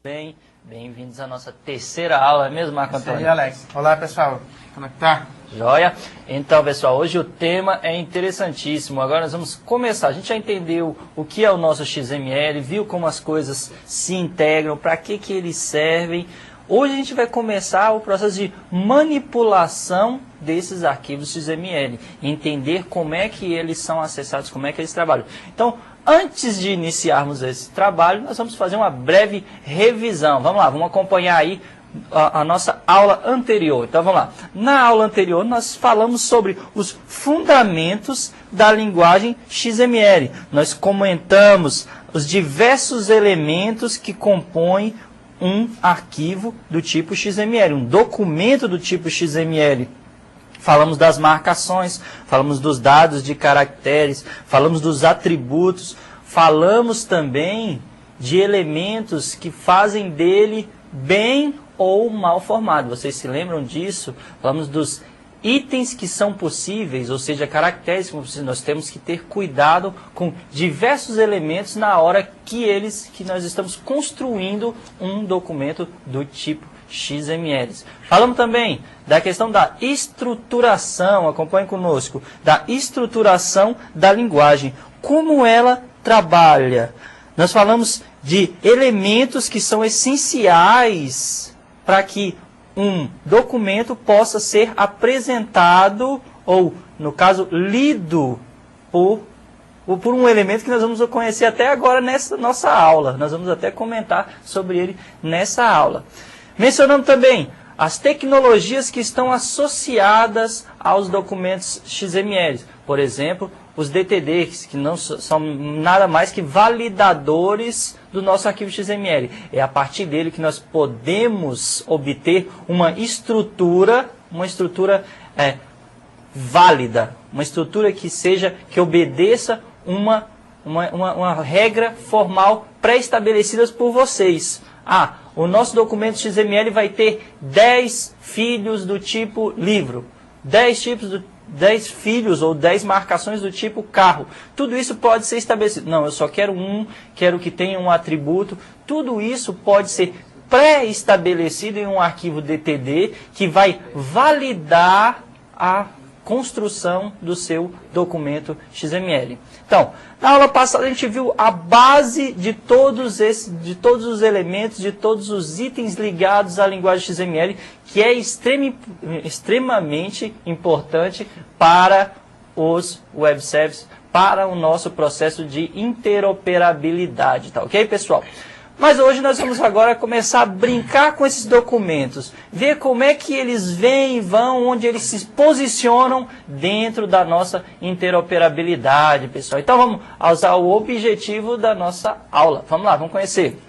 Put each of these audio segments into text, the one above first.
Bem, bem-vindos à nossa terceira aula, é mesmo, Marco Antônio? E aí, Alex. Olá, pessoal. Como é que tá? Joia? Então, pessoal, hoje o tema é interessantíssimo. Agora nós vamos começar. A gente já entendeu o que é o nosso XML, viu como as coisas se integram, para que eles servem. Hoje a gente vai começar o processo de manipulação desses arquivos XML, entender como é que eles são acessados, como é que eles trabalham. Então, antes de iniciarmos esse trabalho, nós vamos fazer uma breve revisão. Vamos lá, vamos acompanhar aí a nossa aula anterior. Então vamos lá. Na aula anterior nós falamos sobre os fundamentos da linguagem XML. Nós comentamos os diversos elementos que compõem um arquivo do tipo XML, um documento do tipo XML. Falamos das marcações, falamos dos dados de caracteres, falamos dos atributos, falamos também de elementos que fazem dele bem ou mal formado. Vocês se lembram disso? Falamos dos itens que são possíveis, ou seja, caracteres que são possíveis. Nós temos que ter cuidado com diversos elementos na hora que nós estamos construindo um documento do tipo XML. Falamos também da questão da estruturação, acompanhe conosco, da estruturação da linguagem, como ela trabalha. Nós falamos de elementos que são essenciais para que um documento possa ser apresentado, ou, no caso, lido por um elemento que nós vamos conhecer até agora nessa nossa aula. Nós vamos até comentar sobre ele nessa aula. Mencionando também as tecnologias que estão associadas aos documentos XML. Por exemplo, os DTDs, que não são nada mais que validadores do nosso arquivo XML. É a partir dele que nós podemos obter uma estrutura válida, uma estrutura que obedeça uma regra formal pré-estabelecida por vocês. O nosso documento XML vai ter 10 filhos do tipo livro, 10 filhos ou 10 marcações do tipo carro. Tudo isso pode ser estabelecido. Não, eu só quero quero que tenha um atributo. Tudo isso pode ser pré-estabelecido em um arquivo DTD que vai validar a construção do seu documento XML. Então, na aula passada a gente viu a base de todos os elementos, de todos os itens ligados à linguagem XML, que é extremamente importante para os web services, para o nosso processo de interoperabilidade, tá ok, pessoal? Mas hoje nós vamos agora começar a brincar com esses documentos, ver como é que eles vêm e vão, onde eles se posicionam dentro da nossa interoperabilidade, pessoal. Então vamos usar o objetivo da nossa aula. Vamos lá, vamos conhecer.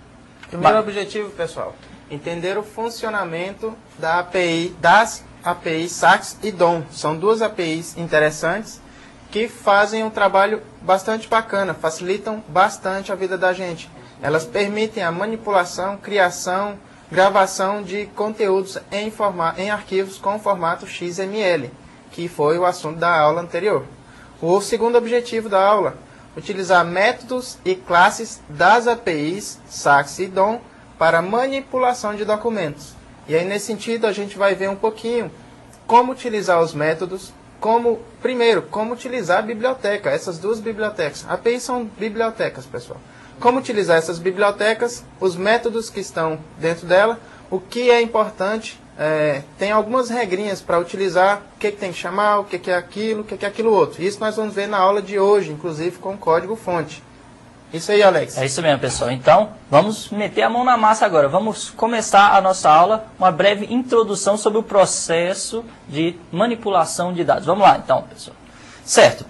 Primeiro objetivo, pessoal, entender o funcionamento das APIs SACS e DOM. São duas APIs interessantes que fazem um trabalho bastante bacana, facilitam bastante a vida da gente. Elas permitem a manipulação, criação, gravação de conteúdos em arquivos com formato XML, que foi o assunto da aula anterior. O segundo objetivo da aula, utilizar métodos e classes das APIs SACS e DOM para manipulação de documentos. E aí, nesse sentido, a gente vai ver um pouquinho como utilizar os métodos, primeiro, como utilizar a biblioteca, essas duas bibliotecas. APIs são bibliotecas, pessoal. Como utilizar essas bibliotecas, os métodos que estão dentro dela, o que é importante, tem algumas regrinhas para utilizar, o que tem que chamar, o que é aquilo, o que é aquilo outro. Isso nós vamos ver na aula de hoje, inclusive com código-fonte. Isso aí, Alex. É isso mesmo, pessoal. Então, vamos meter a mão na massa agora. Vamos começar a nossa aula, uma breve introdução sobre o processo de manipulação de dados. Vamos lá, então, pessoal. Certo.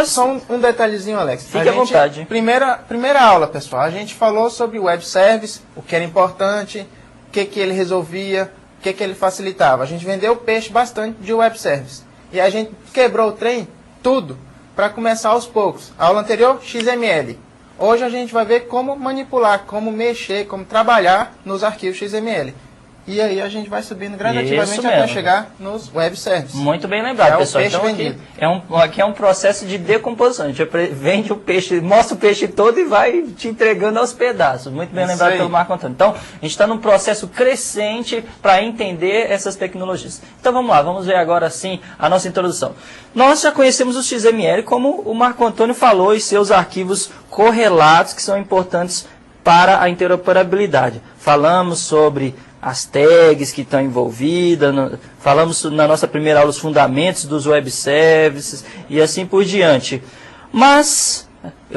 Só um detalhezinho, Alex. Fique à vontade. Primeira aula, pessoal, a gente falou sobre o web service, o que era importante, o que ele resolvia, o que ele facilitava. A gente vendeu o peixe bastante de web service. E a gente quebrou o trem, tudo, para começar aos poucos. A aula anterior, XML. Hoje a gente vai ver como manipular, como mexer, como trabalhar nos arquivos XML. e aí a gente vai subindo gradativamente Isso até mesmo. chegar nos web services. Muito bem lembrado, É o pessoal. peixe Então vendido. aqui é um processo de decomposição. A gente vende o peixe, mostra o peixe todo e vai te entregando aos pedaços. Muito bem Isso lembrado aí. pelo Marco Antônio. Então, a gente está num processo crescente para entender essas tecnologias. Então vamos lá, vamos ver agora sim a nossa introdução. Nós já conhecemos o XML, como o Marco Antônio falou, e seus arquivos correlatos que são importantes para a interoperabilidade. Falamos sobre as tags que estão envolvidas, falamos na nossa primeira aula os fundamentos dos web services e assim por diante. Mas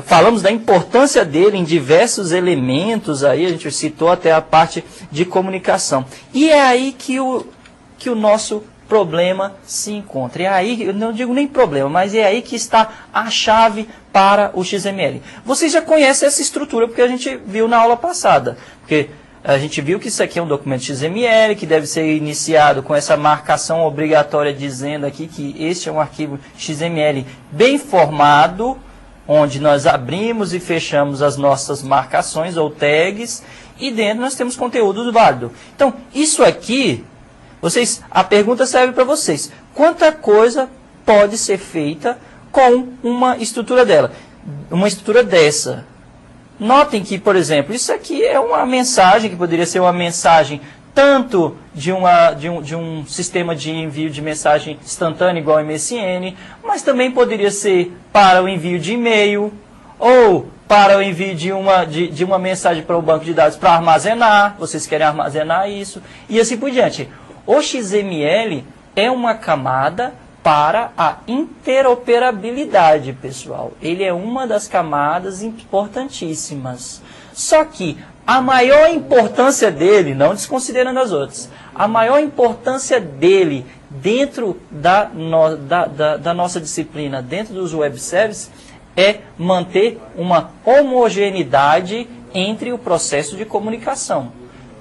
falamos da importância dele em diversos elementos, aí a gente citou até a parte de comunicação. E é aí que o nosso problema se encontra. É aí, eu não digo nem problema, mas é aí que está a chave para o XML. Vocês já conhecem essa estrutura, porque a gente viu na aula passada. Porque a gente viu que isso aqui é um documento XML, que deve ser iniciado com essa marcação obrigatória dizendo aqui que este é um arquivo XML bem formado, onde nós abrimos e fechamos as nossas marcações ou tags, e dentro nós temos conteúdo válido. Então, isso aqui, a pergunta serve para vocês. Quanta coisa pode ser feita com uma estrutura dessa? Notem que, por exemplo, isso aqui é uma mensagem que poderia ser uma mensagem tanto de um sistema de envio de mensagem instantânea igual ao MSN, mas também poderia ser para o envio de e-mail ou para o envio de uma mensagem para o banco de dados para armazenar, vocês querem armazenar isso, e assim por diante. O XML é uma camada para a interoperabilidade, pessoal. Ele é uma das camadas importantíssimas. Só que a maior importância dele, não desconsiderando as outras, a maior importância dele dentro da nossa disciplina, dentro dos web services, é manter uma homogeneidade entre o processo de comunicação.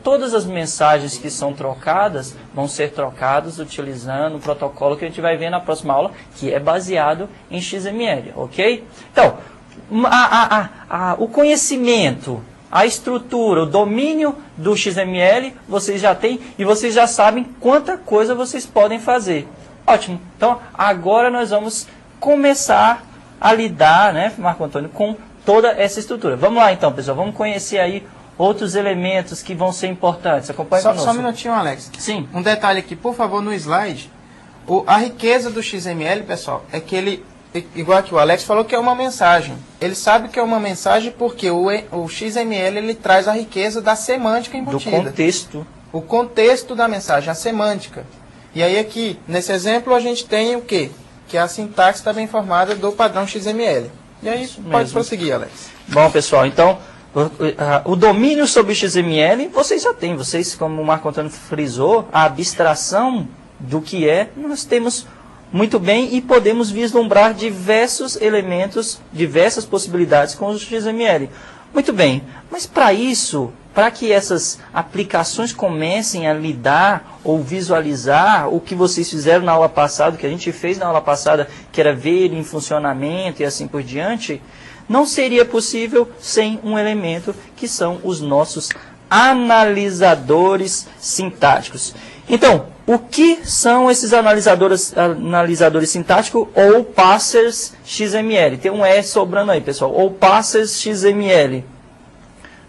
Todas as mensagens que são trocadas vão ser trocadas utilizando o protocolo que a gente vai ver na próxima aula, que é baseado em XML, ok? Então, o conhecimento, a estrutura, o domínio do XML, vocês já têm e vocês já sabem quanta coisa vocês podem fazer. Ótimo. Então, agora nós vamos começar a lidar, né, Marco Antônio, com toda essa estrutura. Vamos lá então, pessoal, vamos conhecer aí outros elementos que vão ser importantes. Acompanhe conosco. Só um minutinho, Alex. Sim. Um detalhe aqui, por favor, no slide. A riqueza do XML, pessoal, é que ele, igual que o Alex falou, que é uma mensagem. Ele sabe que é uma mensagem porque o XML ele traz a riqueza da semântica embutida. Do contexto. O contexto da mensagem, a semântica. E aí aqui, nesse exemplo, a gente tem o quê? Que a sintaxe está bem formada do padrão XML. E aí, pode prosseguir, Alex. Bom, pessoal, então, o domínio sobre o XML, vocês já têm. Vocês, como o Marco Antônio frisou, a abstração do que é, nós temos muito bem e podemos vislumbrar diversos elementos, diversas possibilidades com o XML. Muito bem, mas para isso, para que essas aplicações comecem a lidar ou visualizar o que vocês fizeram na aula passada, o que a gente fez na aula passada, que era ver em funcionamento e assim por diante, não seria possível sem um elemento que são os nossos analisadores sintáticos. Então, o que são esses analisadores sintáticos ou parsers XML? Tem um E sobrando aí, pessoal. Ou parsers XML.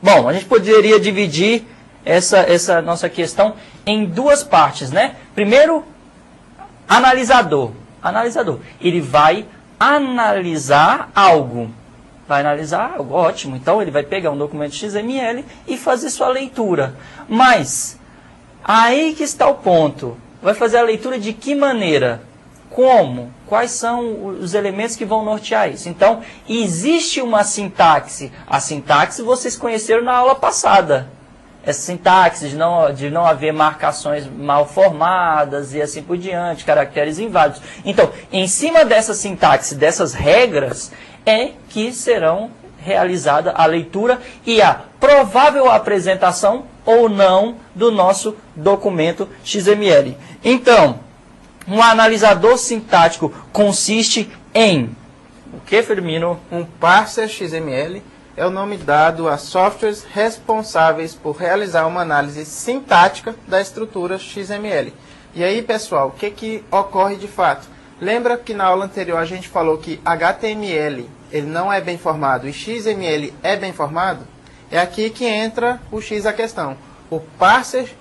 Bom, a gente poderia dividir essa nossa questão em duas partes, né? Primeiro, analisador. Ele vai analisar algo. Vai analisar algo, ótimo. Então, ele vai pegar um documento XML e fazer sua leitura. Mas, aí que está o ponto. Vai fazer a leitura de que maneira? Como? Quais são os elementos que vão nortear isso? Então, existe uma sintaxe. A sintaxe vocês conheceram na aula passada. Essa sintaxe de não haver marcações mal formadas e assim por diante, caracteres inválidos. Então, em cima dessa sintaxe, dessas regras, é que serão realizada a leitura e a provável apresentação ou não do nosso documento XML. Então, um analisador sintático consiste em o que, Firmino? Um parser XML é o nome dado a softwares responsáveis por realizar uma análise sintática da estrutura XML. E aí, pessoal, o que ocorre de fato? Lembra que na aula anterior a gente falou que HTML ele não é bem formado e XML é bem formado? É aqui que entra o X a questão. O parser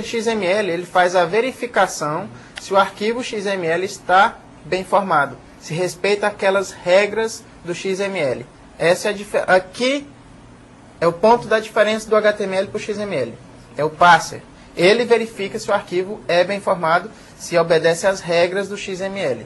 XML ele faz a verificação se o arquivo XML está bem formado, se respeita aquelas regras do XML. Aqui é o ponto da diferença do HTML para o XML. É o parser. Ele verifica se o arquivo é bem formado, se obedece às regras do XML.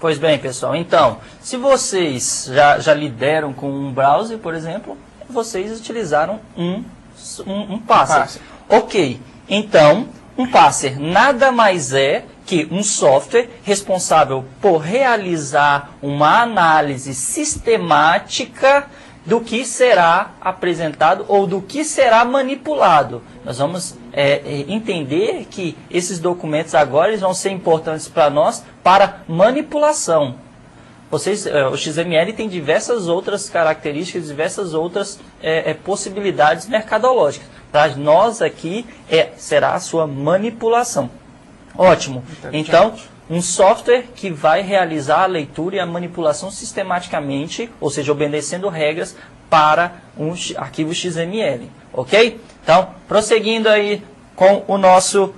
Pois bem, pessoal. Então, se vocês já lidaram com um browser, por exemplo, vocês utilizaram um parser. Ok. Então, um parser nada mais é que um software responsável por realizar uma análise sistemática do que será apresentado ou do que será manipulado. Nós vamos entender que esses documentos agora eles vão ser importantes para nós para manipulação. O XML tem diversas outras características, diversas outras possibilidades mercadológicas. Para nós aqui será a sua manipulação. Ótimo. Então, um software que vai realizar a leitura e a manipulação sistematicamente, ou seja, obedecendo regras para um arquivo XML. Ok? Então, prosseguindo aí com os nossos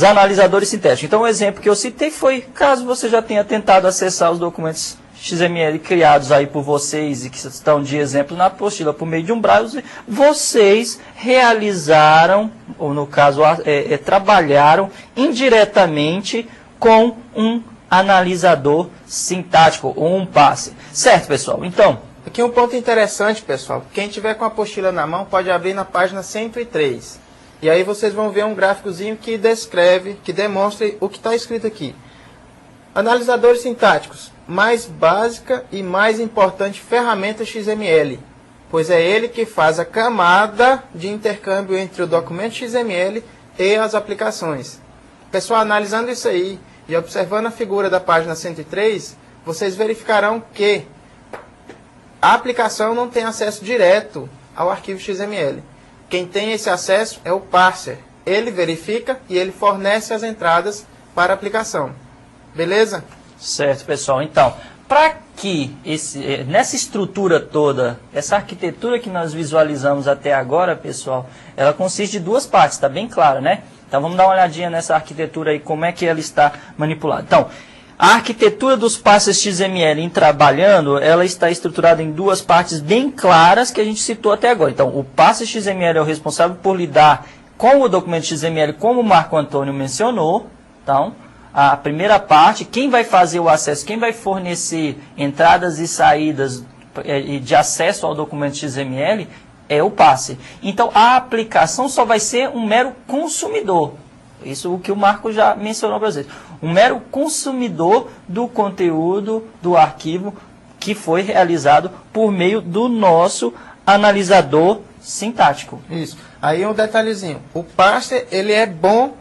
analisadores sintéticos. Então, o exemplo que eu citei foi, caso você já tenha tentado acessar os documentos XML criados aí por vocês e que estão de exemplo na apostila por meio de um browser, vocês realizaram, ou no caso, trabalharam indiretamente com um analisador sintático, ou um parser. Certo, pessoal? Então, aqui um ponto interessante, pessoal. Quem tiver com a apostila na mão pode abrir na página 103. E aí vocês vão ver um gráficozinho que descreve, que demonstra o que está escrito aqui. Analisadores sintáticos, mais básica e mais importante ferramenta XML, pois é ele que faz a camada de intercâmbio entre o documento XML e as aplicações. Pessoal, analisando isso aí e observando a figura da página 103, vocês verificarão que a aplicação não tem acesso direto ao arquivo XML. Quem tem esse acesso é o parser. Ele verifica e ele fornece as entradas para a aplicação. Beleza? Certo, pessoal. Então, para que nessa estrutura toda, essa arquitetura que nós visualizamos até agora, pessoal, ela consiste de duas partes, está bem claro, né? Então, vamos dar uma olhadinha nessa arquitetura aí, como é que ela está manipulada. Então, a arquitetura dos parsers XML em trabalhando, ela está estruturada em duas partes bem claras que a gente citou até agora. Então, o parser XML é o responsável por lidar com o documento XML, como o Marco Antônio mencionou. Então, a primeira parte, quem vai fazer o acesso, quem vai fornecer entradas e saídas de acesso ao documento XML é o parser. Então, a aplicação só vai ser um mero consumidor. Isso é o que o Marco já mencionou para vocês. Um mero consumidor do conteúdo do arquivo que foi realizado por meio do nosso analisador sintático. Isso. Aí um detalhezinho. O parser, ele é bom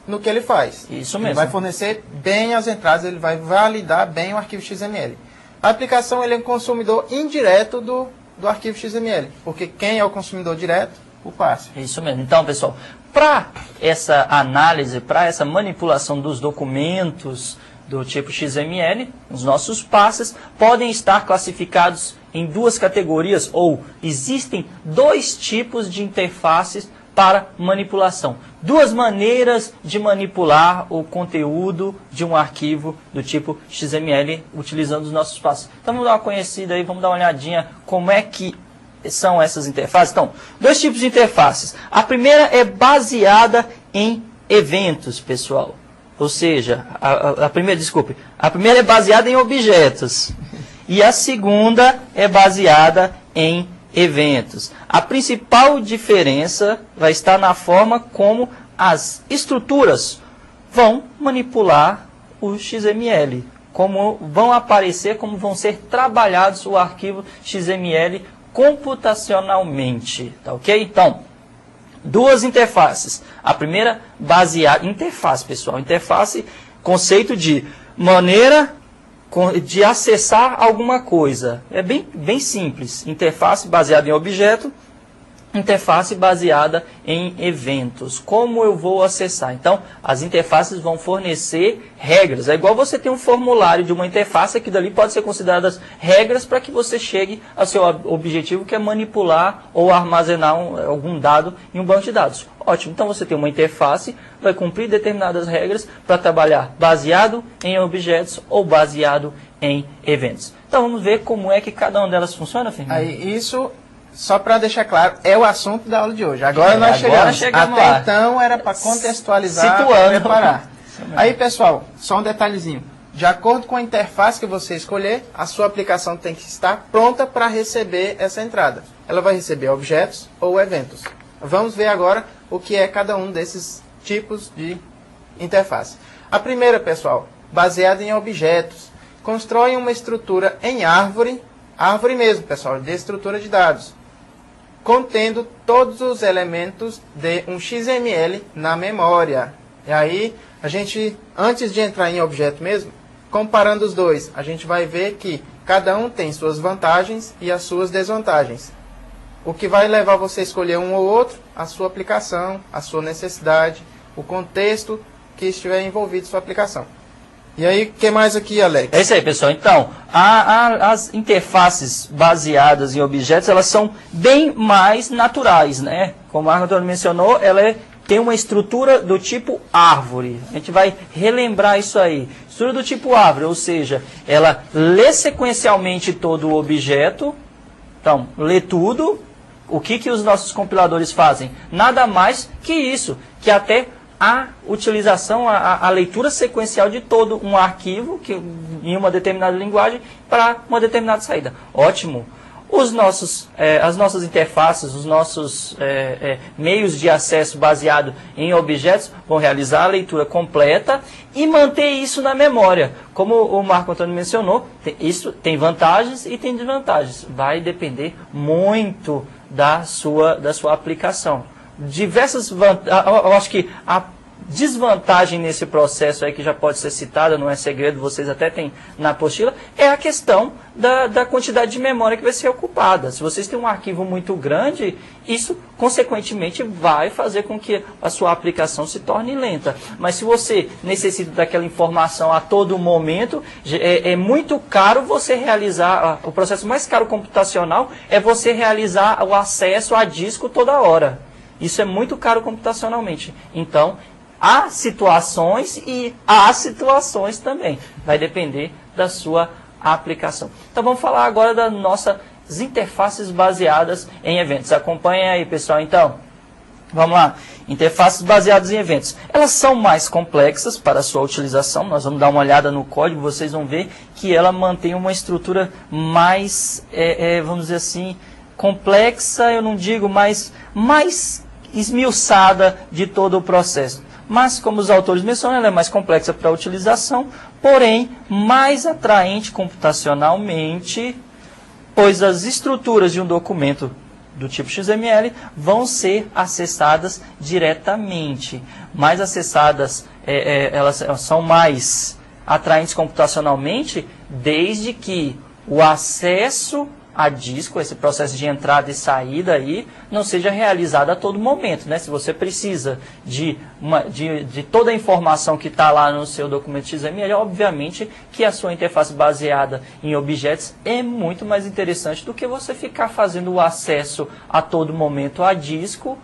no que ele faz. Isso mesmo. Ele vai fornecer bem as entradas, ele vai validar bem o arquivo XML. A aplicação ele é um consumidor indireto do arquivo XML, porque quem é o consumidor direto? O parser. Isso mesmo. Então, pessoal, para essa análise, para essa manipulação dos documentos do tipo XML, os nossos parsers podem estar classificados em duas categorias, ou existem dois tipos de interfaces para manipulação. Duas maneiras de manipular o conteúdo de um arquivo do tipo XML utilizando os nossos parsers. Então vamos dar uma conhecida aí, vamos dar uma olhadinha como é que são essas interfaces. Então, dois tipos de interfaces. A primeira é baseada em eventos, pessoal. Ou seja, a primeira é baseada em objetos. E a segunda é baseada em eventos. A principal diferença vai estar na forma como as estruturas vão manipular o XML, como vão aparecer, como vão ser trabalhados o arquivo XML computacionalmente, tá ok? Então, duas interfaces. A primeira baseada interface, pessoal. Interface, conceito de maneira de acessar alguma coisa. É bem simples. Interface baseada em objeto, interface baseada em eventos. Como eu vou acessar? Então, as interfaces vão fornecer regras. É igual você ter um formulário de uma interface, que dali pode ser consideradas regras para que você chegue ao seu objetivo, que é manipular ou armazenar algum dado em um banco de dados. Ótimo. Então, você tem uma interface, vai cumprir determinadas regras para trabalhar baseado em objetos ou baseado em eventos. Então, vamos ver como é que cada uma delas funciona, Fernando? Aí, isso... Só para deixar claro, é o assunto da aula de hoje. Agora nós chegamos. Até lá. Então era para contextualizar, situando, preparar. Aí, pessoal, só um detalhezinho. De acordo com a interface que você escolher, a sua aplicação tem que estar pronta para receber essa entrada. Ela vai receber objetos ou eventos. Vamos ver agora o que é cada um desses tipos de interface. A primeira, pessoal, baseada em objetos. Constrói uma estrutura em árvore mesmo, pessoal, de estrutura de dados, contendo todos os elementos de um XML na memória. E aí, a gente, antes de entrar em objeto mesmo, comparando os dois, a gente vai ver que cada um tem suas vantagens e as suas desvantagens. O que vai levar você a escolher um ou outro, a sua aplicação, a sua necessidade, o contexto que estiver envolvido em sua aplicação. E aí, o que mais aqui, Alex? É isso aí, pessoal. Então, as interfaces baseadas em objetos, elas são bem mais naturais, né? Como o Marco Antônio mencionou, ela tem uma estrutura do tipo árvore. A gente vai relembrar isso aí. Estrutura do tipo árvore, ou seja, ela lê sequencialmente todo o objeto. Então, lê tudo. O que os nossos compiladores fazem? Nada mais que isso, que até a utilização, a leitura sequencial de todo um arquivo em uma determinada linguagem para uma determinada saída. Ótimo. As nossas interfaces, os nossos meios de acesso baseado em objetos vão realizar a leitura completa e manter isso na memória. Como o Marco Antônio mencionou, isso tem vantagens e tem desvantagens. Vai depender muito da sua aplicação. Diversas vantagens. Eu acho que a desvantagem nesse processo aí, que já pode ser citada, não é segredo, vocês até têm na apostila, é a questão da quantidade de memória que vai ser ocupada. Se vocês têm um arquivo muito grande, isso, consequentemente, vai fazer com que a sua aplicação se torne lenta. Mas se você necessita daquela informação a todo momento, é muito caro você realizar, o processo mais caro computacional é você realizar o acesso a disco toda hora. Isso é muito caro computacionalmente. Então, há situações e há situações também. Vai depender da sua aplicação. Então, vamos falar agora das nossas interfaces baseadas em eventos. Acompanhem aí, pessoal. Então, vamos lá. Interfaces baseadas em eventos. Elas são mais complexas para a sua utilização. Nós vamos dar uma olhada no código. Vocês vão ver que ela mantém uma estrutura mais, vamos dizer assim, complexa, eu não digo, mais esmiuçada de todo o processo. Mas, como os autores mencionam, ela é mais complexa para a utilização, porém, mais atraente computacionalmente, pois as estruturas de um documento do tipo XML vão ser acessadas diretamente. Mais acessadas, elas são mais atraentes computacionalmente, desde que o acesso a disco, esse processo de entrada e saída aí, não seja realizado a todo momento, né? Se você precisa de toda a informação que está lá no seu documento XML, obviamente que a sua interface baseada em objetos é muito mais interessante do que você ficar fazendo o acesso a todo momento a disco,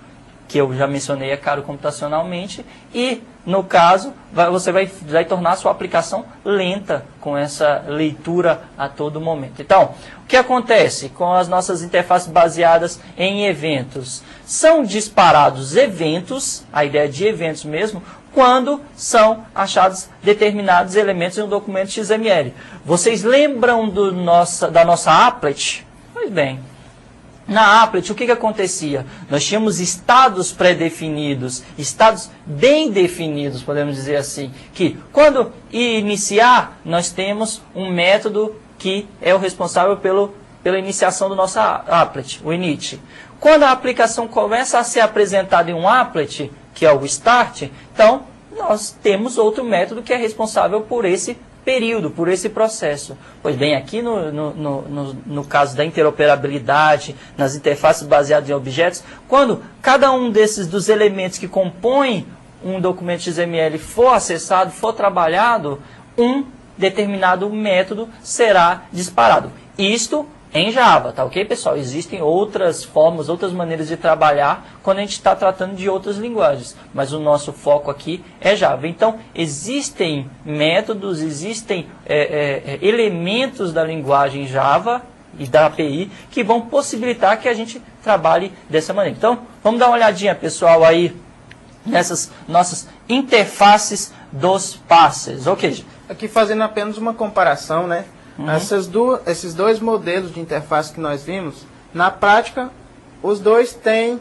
que eu já mencionei é caro computacionalmente, e, no caso, você vai tornar a sua aplicação lenta com essa leitura a todo momento. Então, o que acontece com as nossas interfaces baseadas em eventos? São disparados eventos, a ideia de eventos mesmo, quando são achados determinados elementos em um documento XML. Vocês lembram da nossa applet? Pois bem, na applet, o que acontecia? Nós tínhamos estados pré-definidos, estados bem definidos, podemos dizer assim, que quando iniciar, nós temos um método que é o responsável pela iniciação do nosso applet, o init. Quando a aplicação começa a ser apresentada em um applet, que é o start, então nós temos outro método que é responsável por esse período, por esse processo. Pois bem, aqui no caso da interoperabilidade, nas interfaces baseadas em objetos, quando cada um dos elementos que compõem um documento XML for acessado, for trabalhado, um determinado método será disparado. Isto em Java, tá ok, pessoal? Existem outras formas, outras maneiras de trabalhar quando a gente está tratando de outras linguagens, mas o nosso foco aqui é Java. Então, existem métodos, existem elementos da linguagem Java e da API que vão possibilitar que a gente trabalhe dessa maneira. Então, vamos dar uma olhadinha, pessoal, aí nessas nossas interfaces dos parsers. Ok. Aqui fazendo apenas uma comparação, né? Esses dois modelos de interface que nós vimos, na prática, os dois têm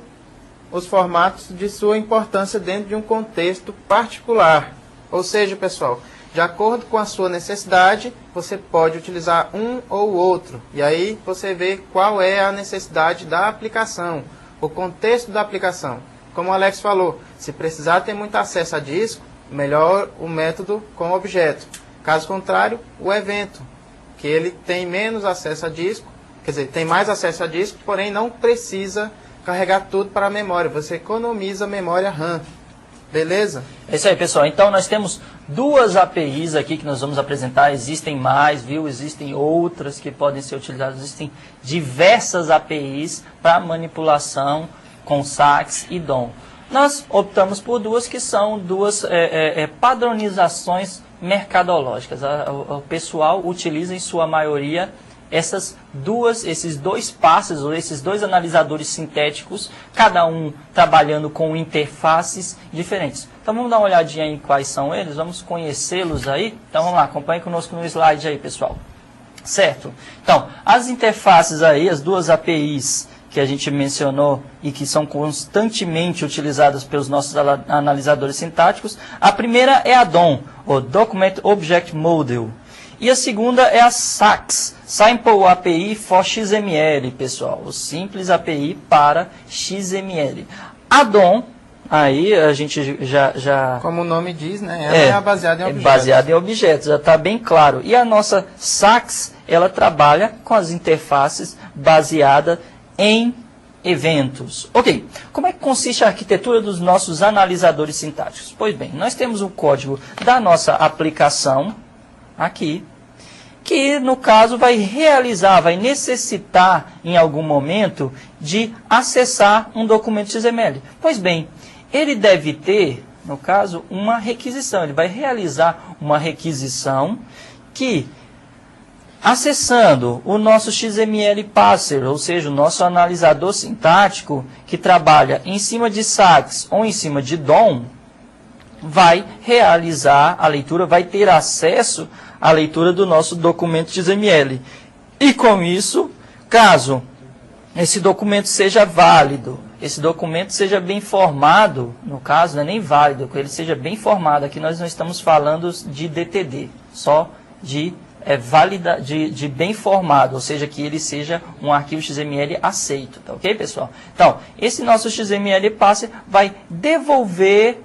os formatos de sua importância dentro de um contexto particular. Ou seja, pessoal, de acordo com a sua necessidade, você pode utilizar um ou outro. E aí você vê qual é a necessidade da aplicação, o contexto da aplicação. Como o Alex falou, se precisar ter muito acesso a disco, melhor o método com objeto. Caso contrário, o evento, que ele tem menos acesso a disco, quer dizer, tem mais acesso a disco, porém não precisa carregar tudo para a memória. Você economiza memória RAM. Beleza? É isso aí, pessoal. Então, nós temos duas APIs aqui que nós vamos apresentar. Existem mais, viu? Existem outras que podem ser utilizadas. Existem diversas APIs para manipulação com SACS e DOM. Nós optamos por duas que são duas padronizações mercadológicas. O pessoal utiliza em sua maioria esses dois parsers, ou esses dois analisadores sintéticos, cada um trabalhando com interfaces diferentes. Então vamos dar uma olhadinha em quais são eles, vamos conhecê-los aí. Então vamos lá, acompanhe conosco no slide aí, pessoal. Certo? Então, as interfaces aí, as duas APIs que a gente mencionou e que são constantemente utilizadas pelos nossos analisadores sintáticos. A primeira é a DOM, o Document Object Model. E a segunda é a SACS, Simple API for XML, pessoal. O simples API para XML. A DOM, aí a gente já como o nome diz, né? Ela é baseada em objetos. Baseada em objetos, já está bem claro. E a nossa SACS, ela trabalha com as interfaces baseadas em eventos. Ok, como é que consiste a arquitetura dos nossos analisadores sintáticos? Pois bem, nós temos o código da nossa aplicação, aqui, que no caso vai necessitar em algum momento de acessar um documento XML. Pois bem, ele deve ter, no caso, uma requisição. Ele vai realizar uma requisição que, acessando o nosso XML parser, ou seja, o nosso analisador sintático, que trabalha em cima de SACS ou em cima de DOM, vai realizar a leitura, vai ter acesso à leitura do nosso documento XML. E com isso, caso esse documento seja válido, esse documento seja bem formado, no caso, não é nem válido, que ele seja bem formado, aqui nós não estamos falando de DTD, só de de bem formado, ou seja, que ele seja um arquivo XML aceito, tá ok, pessoal? Então, esse nosso XML parser vai devolver,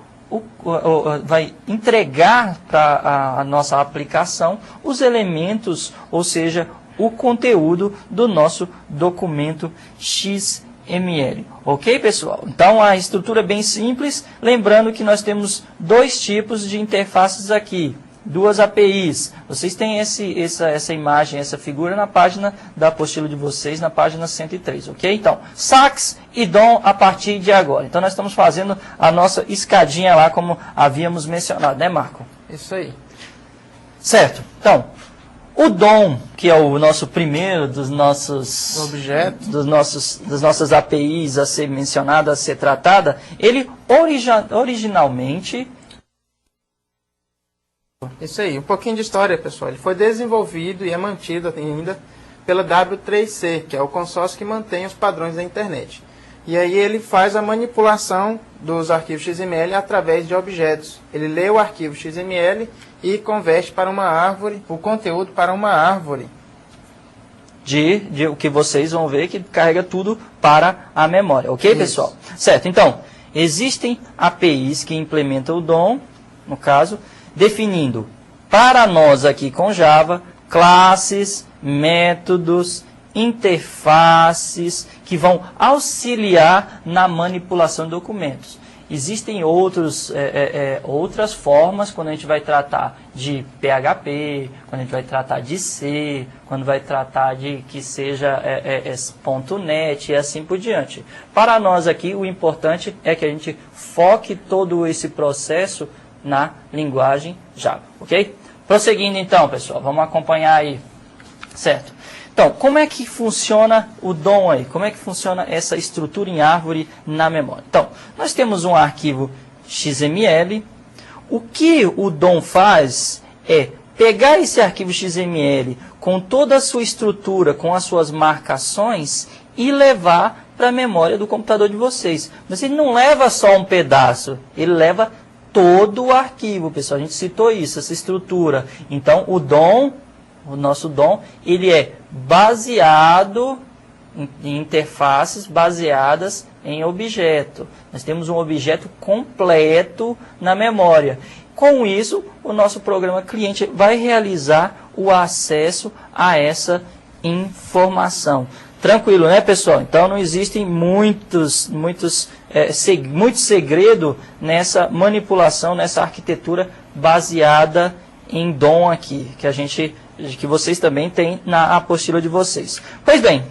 vai entregar para a nossa aplicação os elementos, ou seja, o conteúdo do nosso documento XML. Ok, pessoal? Então, a estrutura é bem simples, lembrando que nós temos dois tipos de interfaces aqui. Duas APIs. Vocês têm essa imagem, essa figura na página da apostila de vocês, na página 103, ok? Então, SACS e DOM a partir de agora. Então, nós estamos fazendo a nossa escadinha lá, como havíamos mencionado, né, Marco? Isso aí. Certo. Então, o DOM, que é o nosso primeiro dos nossos objetos, das nossas APIs a ser mencionada, a ser tratada, ele originalmente... Isso aí, um pouquinho de história, pessoal. Ele foi desenvolvido e é mantido ainda pela W3C, que é o consórcio que mantém os padrões da internet. E aí ele faz a manipulação dos arquivos XML através de objetos. Ele lê o arquivo XML e converte para uma árvore, o conteúdo para uma árvore. O que vocês vão ver que carrega tudo para a memória, ok, pessoal? Certo, então, existem APIs que implementam o DOM, no caso, definindo para nós aqui com Java, classes, métodos, interfaces que vão auxiliar na manipulação de documentos. Existem outras formas quando a gente vai tratar de PHP, quando a gente vai tratar de C, quando vai tratar de que seja .NET e assim por diante. Para nós aqui, o importante é que a gente foque todo esse processo na linguagem Java, ok? Prosseguindo então, pessoal, vamos acompanhar aí, certo? Então, como é que funciona o DOM aí? Como é que funciona essa estrutura em árvore na memória? Então, nós temos um arquivo XML. O que o DOM faz é pegar esse arquivo XML com toda a sua estrutura, com as suas marcações e levar para a memória do computador de vocês. Mas ele não leva só um pedaço, ele leva todo o arquivo, pessoal. A gente citou isso, essa estrutura. Então, o DOM, o nosso DOM, ele é baseado em interfaces baseadas em objeto. Nós temos um objeto completo na memória. Com isso, o nosso programa cliente vai realizar o acesso a essa informação. Tranquilo, né, pessoal? Então, não existem muito segredo nessa manipulação, nessa arquitetura baseada em DOM aqui, que vocês também têm na apostila de vocês. Pois bem,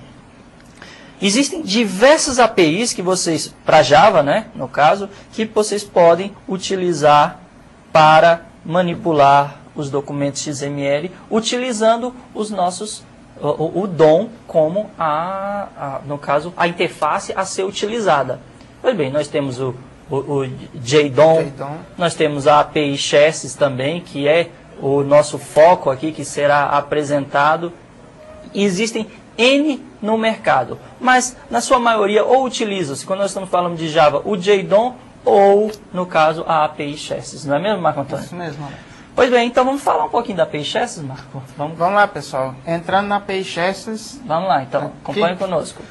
existem diversas APIs que vocês, para Java, né, no caso, que vocês podem utilizar para manipular os documentos XML, utilizando os nossos, o DOM como, no caso, a interface a ser utilizada. Pois bem, nós temos o JDOM, nós temos a API Chassis também, que é o nosso foco aqui, que será apresentado. Existem N no mercado, mas na sua maioria ou utilizam-se, quando nós estamos falando de Java, o JDOM ou, no caso, a API Chassis. Não é mesmo, Marco Antônio? Isso mesmo. Pois bem, então vamos falar um pouquinho da API Chassis, Marco? Vamos lá, pessoal. Entrando na API Chassis... Vamos lá, então. Acompanhe conosco.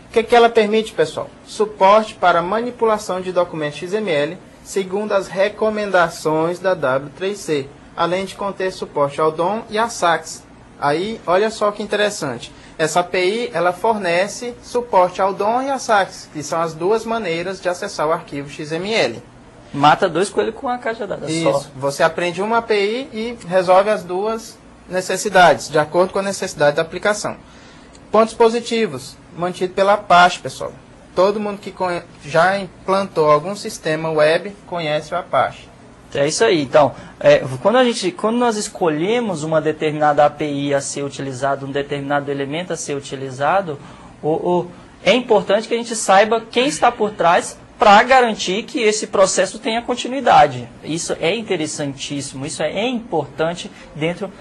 O que ela permite, pessoal? Suporte para manipulação de documentos XML segundo as recomendações da W3C, além de conter suporte ao DOM e a SAX. Aí, olha só que interessante. Essa API, ela fornece suporte ao DOM e a SAX, que são as duas maneiras de acessar o arquivo XML. Mata dois coelhos com uma cajadada só. Isso. Você aprende uma API e resolve as duas necessidades, de acordo com a necessidade da aplicação. Pontos positivos, mantido pela Apache, pessoal. Todo mundo que já implantou algum sistema web conhece o Apache. É isso aí. Então, quando nós escolhemos uma determinada API a ser utilizada, um determinado elemento a ser utilizado, é importante que a gente saiba quem está por trás para garantir que esse processo tenha continuidade. Isso é interessantíssimo, isso é importante dentro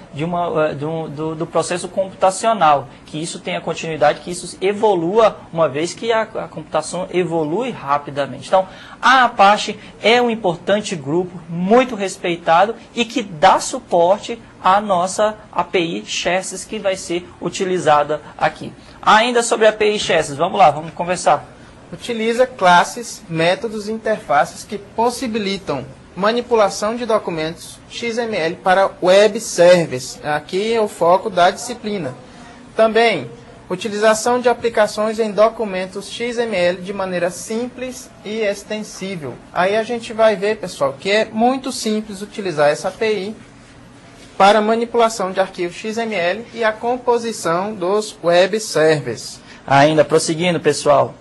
do processo computacional, que isso tenha continuidade, que isso evolua, uma vez que a computação evolui rapidamente. Então, a Apache é um importante grupo, muito respeitado e que dá suporte à nossa API Chassis que vai ser utilizada aqui. Ainda sobre a API Chassis, vamos lá, vamos conversar. Utiliza classes, métodos e interfaces que possibilitam manipulação de documentos XML para web service. Aqui é o foco da disciplina. Também, utilização de aplicações em documentos XML de maneira simples e extensível. Aí a gente vai ver, pessoal, que é muito simples utilizar essa API para manipulação de arquivos XML e a composição dos web services. Ainda prosseguindo, pessoal.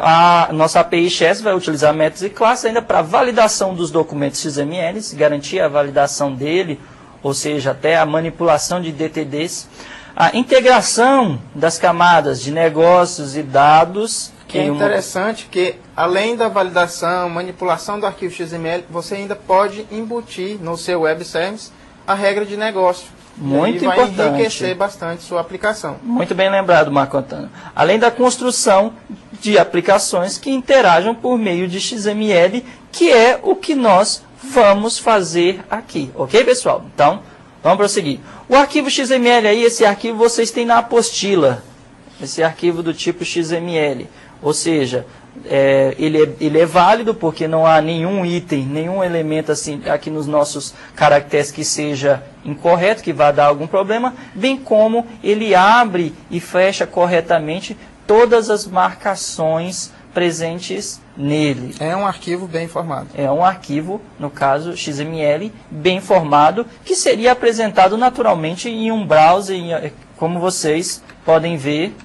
A nossa API Chassis vai utilizar métodos e classes ainda para validação dos documentos XML, garantir a validação dele, ou seja, até a manipulação de DTDs. A integração das camadas de negócios e dados. Que é interessante que, além da validação, manipulação do arquivo XML, você ainda pode embutir no seu web service a regra de negócio. Muito importante. Vai enriquecer bastante sua aplicação. Muito bem lembrado, Marco Antônio. Além da construção de aplicações que interajam por meio de XML, que é o que nós vamos fazer aqui. Ok, pessoal? Então, vamos prosseguir. O arquivo XML aí, esse arquivo vocês têm na apostila. esse arquivo do tipo XML. Ou seja, ele é válido porque não há nenhum item, nenhum elemento assim aqui nos nossos caracteres que seja incorreto, que vá dar algum problema, bem como ele abre e fecha corretamente todas as marcações presentes nele. É um arquivo bem formado. É um arquivo, no caso XML, bem formado, que seria apresentado naturalmente em um browser, como vocês podem ver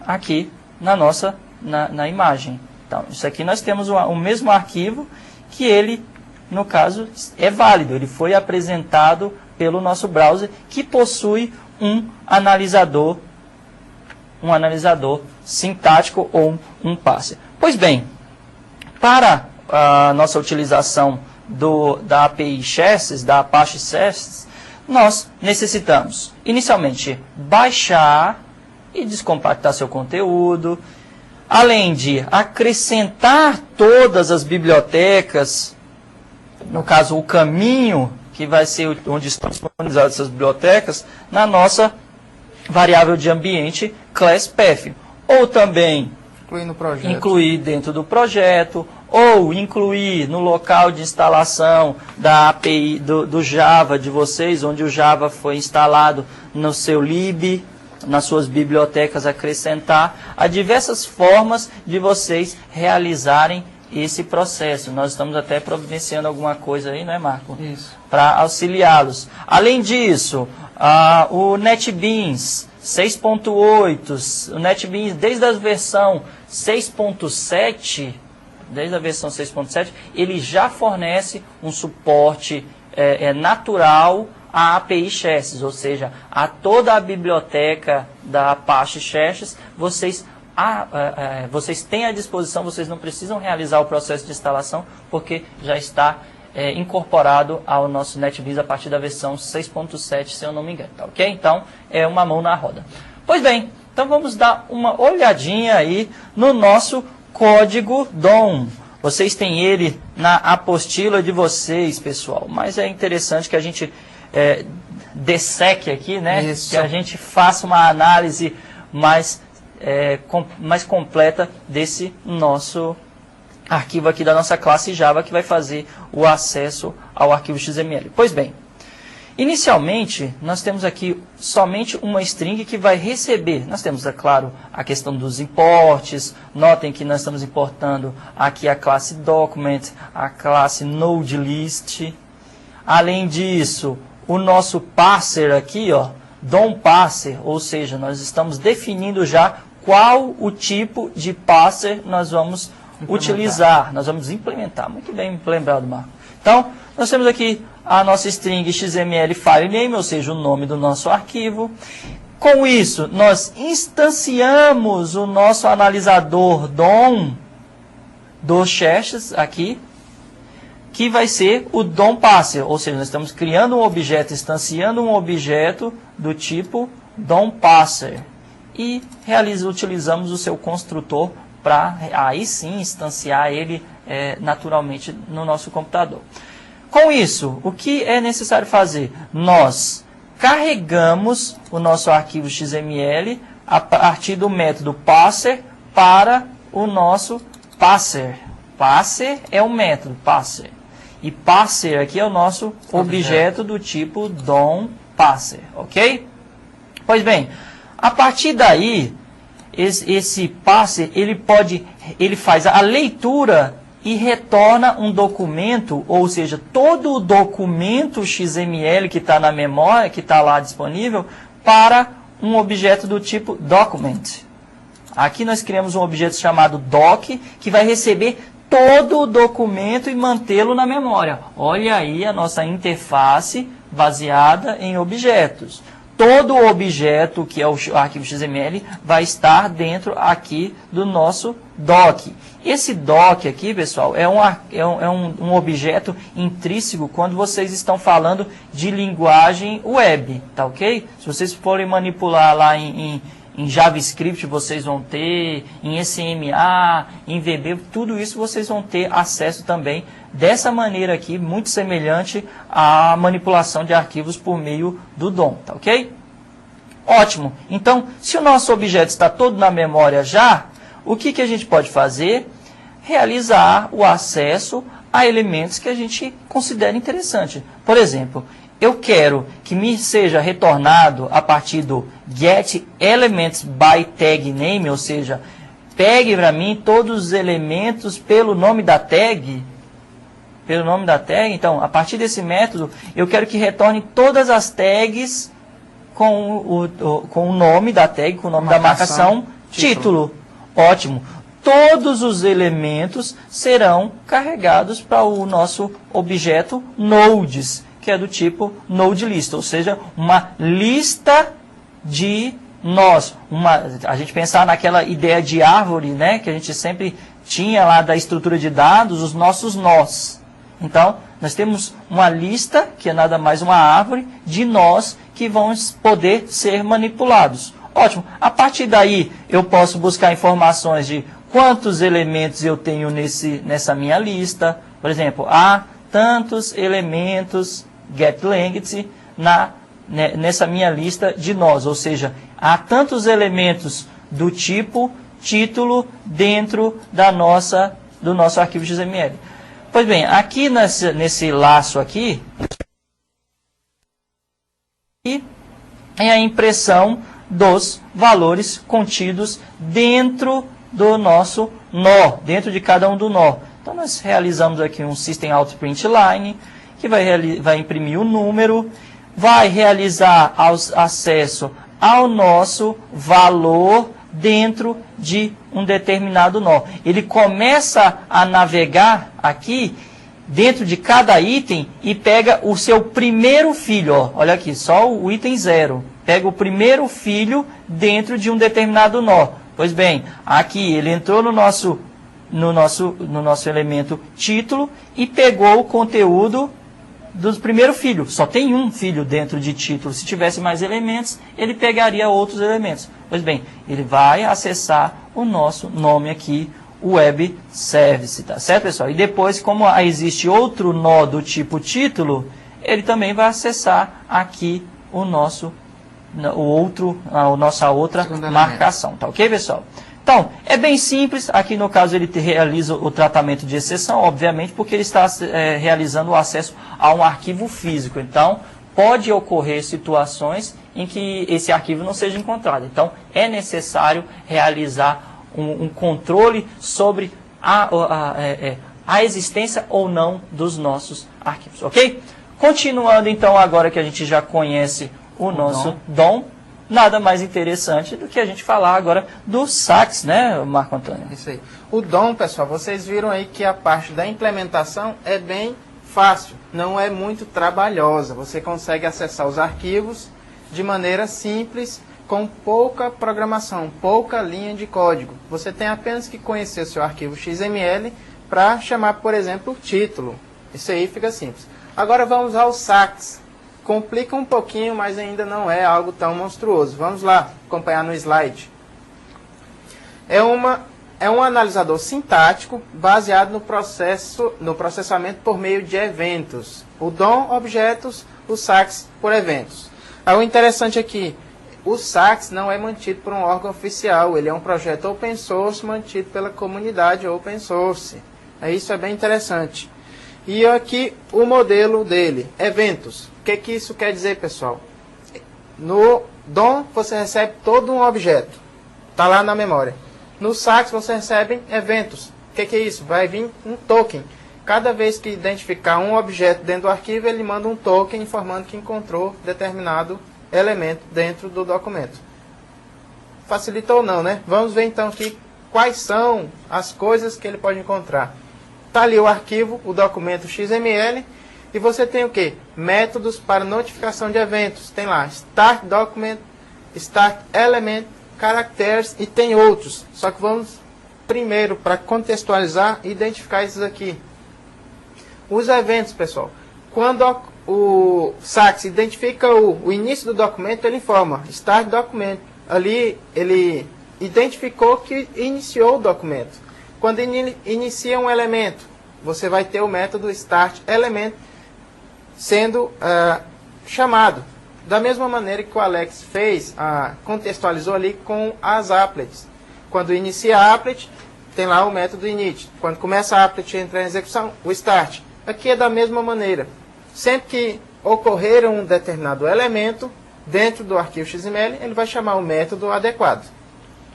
aqui na imagem. Então, isso aqui nós temos o mesmo arquivo que ele, no caso, é válido. Ele foi apresentado pelo nosso browser, que possui um analisador sintático ou um parser. Pois bem, para a nossa utilização da API Chassis, da Apache Chassis, nós necessitamos, inicialmente, baixar e descompactar seu conteúdo, além de acrescentar todas as bibliotecas, no caso o caminho, que vai ser onde estão disponibilizadas essas bibliotecas, na nossa variável de ambiente class path. Ou também incluir dentro do projeto, ou incluir no local de instalação da API do Java de vocês, onde o Java foi instalado no seu lib, nas suas bibliotecas, acrescentar. Há diversas formas de vocês realizarem esse processo. Nós estamos até providenciando alguma coisa aí, não é, Marco? Isso. Para auxiliá-los. Além disso, o NetBeans 6.8, o NetBeans desde a versão 6.7, ele já fornece um suporte natural a API Chassis, ou seja, a toda a biblioteca da Apache Chassis, vocês têm à disposição, vocês não precisam realizar o processo de instalação, porque já está incorporado ao nosso NetBeans a partir da versão 6.7, se eu não me engano, tá ok? Então, é uma mão na roda. Pois bem, então vamos dar uma olhadinha aí no nosso código DOM. Vocês têm ele na apostila de vocês, pessoal, mas é interessante que a gente desseque aqui, né? Isso. Que a gente faça uma análise mais completa desse nosso arquivo aqui da nossa classe Java, que vai fazer o acesso ao arquivo XML. Pois bem, inicialmente nós temos aqui somente uma string que vai receber. Nós temos, é claro, a questão dos importes. Notem que nós estamos importando aqui a classe document, a classe nodelist. Além disso, o nosso parser aqui, ó, DOM parser, ou seja, nós estamos definindo já qual o tipo de parser nós vamos utilizar, nós vamos implementar. Muito bem lembrado, Marco. Então, nós temos aqui a nossa string XML file name, ou seja, o nome do nosso arquivo. Com isso, nós instanciamos o nosso analisador DOM do Chassis aqui, que vai ser o DOM parser, ou seja, nós estamos criando um objeto, instanciando um objeto do tipo DOM parser e utilizamos o seu construtor para aí sim instanciar ele naturalmente no nosso computador. Com isso, o que é necessário fazer? Nós carregamos o nosso arquivo XML a partir do método parser para o nosso parser. Parser é o método parser. E parser aqui é o nosso objeto do tipo DOM parser, ok? Pois bem, a partir daí, esse parser, ele faz a leitura e retorna um documento, ou seja, todo o documento XML que está na memória, que está lá disponível, para um objeto do tipo document. Aqui nós criamos um objeto chamado doc, que vai receber todo o documento e mantê-lo na memória. Olha aí a nossa interface baseada em objetos. Todo o objeto, que é o arquivo XML, vai estar dentro aqui do nosso doc. Esse doc aqui, pessoal, é um objeto intrínseco quando vocês estão falando de linguagem web, tá ok? Se vocês forem manipular lá em JavaScript, vocês vão ter, em SMA, em VB, tudo isso vocês vão ter acesso também dessa maneira aqui, muito semelhante à manipulação de arquivos por meio do DOM, tá ok? Ótimo. Então, se o nosso objeto está todo na memória já, o que a gente pode fazer? Realizar o acesso a elementos que a gente considera interessante. Por exemplo, eu quero que me seja retornado a partir do getElementsByTagName, ou seja, pegue para mim todos os elementos pelo nome da tag. Então, a partir desse método, eu quero que retorne todas as tags com o nome da tag, com o nome da marcação, título. Ótimo. Todos os elementos serão carregados para o nosso objeto nodes, que é do tipo nodeList, ou seja, uma lista de nós. A gente pensar naquela ideia de árvore, né, que a gente sempre tinha lá da estrutura de dados, os nossos nós. Então, nós temos uma lista, que é nada mais uma árvore, de nós que vão poder ser manipulados. Ótimo. A partir daí, eu posso buscar informações de quantos elementos eu tenho nessa minha lista. Por exemplo, há tantos elementos getLength nessa minha lista de nós. Ou seja, há tantos elementos do tipo título dentro do nosso arquivo XML. Pois bem, aqui nesse laço aqui, é a impressão dos valores contidos dentro do nosso nó, dentro de cada um do nó. Então, nós realizamos aqui um System.out.println, que vai imprimir o número, vai realizar acesso ao nosso valor dentro de um determinado nó. Ele começa a navegar aqui dentro de cada item e pega o seu primeiro filho. Ó, olha aqui, só o item 0. Pega o primeiro filho dentro de um determinado nó. Pois bem, aqui ele entrou no nosso elemento título e pegou o conteúdo do primeiro filho. Só tem um filho dentro de título. Se tivesse mais elementos, ele pegaria outros elementos. Pois bem, ele vai acessar o nosso nome aqui, Web Service, tá certo, pessoal? E depois, como existe outro nó do tipo título, ele também vai acessar aqui a nossa outra marcação, tá ok, pessoal? Então, é bem simples. Aqui no caso ele realiza o tratamento de exceção, obviamente, porque ele está realizando o acesso a um arquivo físico. Então, pode ocorrer situações em que esse arquivo não seja encontrado. Então, é necessário realizar um controle sobre a existência ou não dos nossos arquivos, ok? Continuando, então, agora que a gente já conhece o nosso DOM, nada mais interessante do que a gente falar agora do SACS, né, Marco Antônio? Isso aí. O DOM, pessoal, vocês viram aí que a parte da implementação é bem fácil, não é muito trabalhosa. Você consegue acessar os arquivos de maneira simples, com pouca programação, pouca linha de código. Você tem apenas que conhecer o seu arquivo XML para chamar, por exemplo, o título. Isso aí fica simples. Agora vamos ao SACS. Complica um pouquinho, mas ainda não é algo tão monstruoso. Vamos lá, acompanhar no slide. É um analisador sintático baseado no processamento por meio de eventos. O DOM, objetos, o SACS por eventos. O interessante aqui, o SACS não é mantido por um órgão oficial, ele é um projeto open source mantido pela comunidade open source. Isso é bem interessante. E aqui o modelo dele, eventos. O que isso quer dizer, pessoal? No DOM você recebe todo um objeto, está lá na memória. No SACS você recebe eventos. O que é isso? Vai vir um token. Cada vez que identificar um objeto dentro do arquivo, ele manda um token informando que encontrou determinado elemento dentro do documento. Facilitou ou não, né? Vamos ver então aqui quais são as coisas que ele pode encontrar. Está ali o arquivo, o documento XML, e você tem o quê? Métodos para notificação de eventos. Tem lá Start Document, Start Element, Characters e tem outros. Só que vamos primeiro, para contextualizar, identificar esses aqui. Os eventos, pessoal. Quando o SACS identifica o início do documento, ele informa Start Document. Ali ele identificou que iniciou o documento. Quando inicia um elemento, você vai ter o método Start Element sendo chamado. Da mesma maneira que o Alex fez, contextualizou ali com as applets. Quando inicia a applet, tem lá o método init. Quando começa a applet e entra em execução, o start. Aqui é da mesma maneira. Sempre que ocorrer um determinado elemento dentro do arquivo XML, ele vai chamar o método adequado.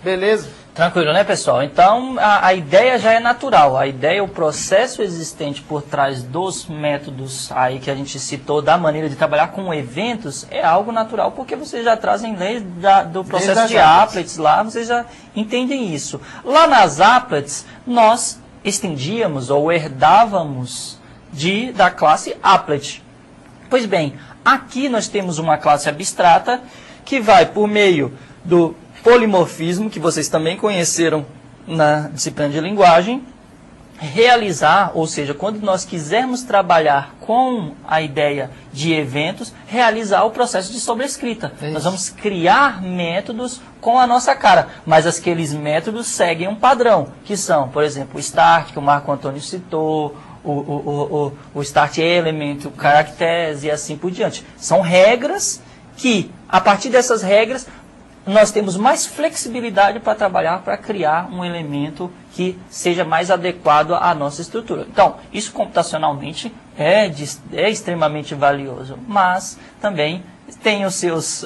Beleza? Tranquilo, né, pessoal? Então, a ideia já é natural. A ideia, o processo existente por trás dos métodos aí que a gente citou, da maneira de trabalhar com eventos, é algo natural, porque vocês já trazem desde do processo de applets lá, vocês já entendem isso. Lá nas applets, nós estendíamos ou herdávamos da classe applet. Pois bem, aqui nós temos uma classe abstrata que vai por meio do polimorfismo, que vocês também conheceram na disciplina de linguagem, realizar, ou seja, quando nós quisermos trabalhar com a ideia de eventos, realizar o processo de sobrescrita. Nós vamos criar métodos com a nossa cara, mas aqueles métodos seguem um padrão, que são, por exemplo, o start, que o Marco Antônio citou, o start element, o caracteres e assim por diante. São regras que, a partir dessas regras, nós temos mais flexibilidade para trabalhar, para criar um elemento que seja mais adequado à nossa estrutura. Então, isso computacionalmente é extremamente valioso, mas também tem os seus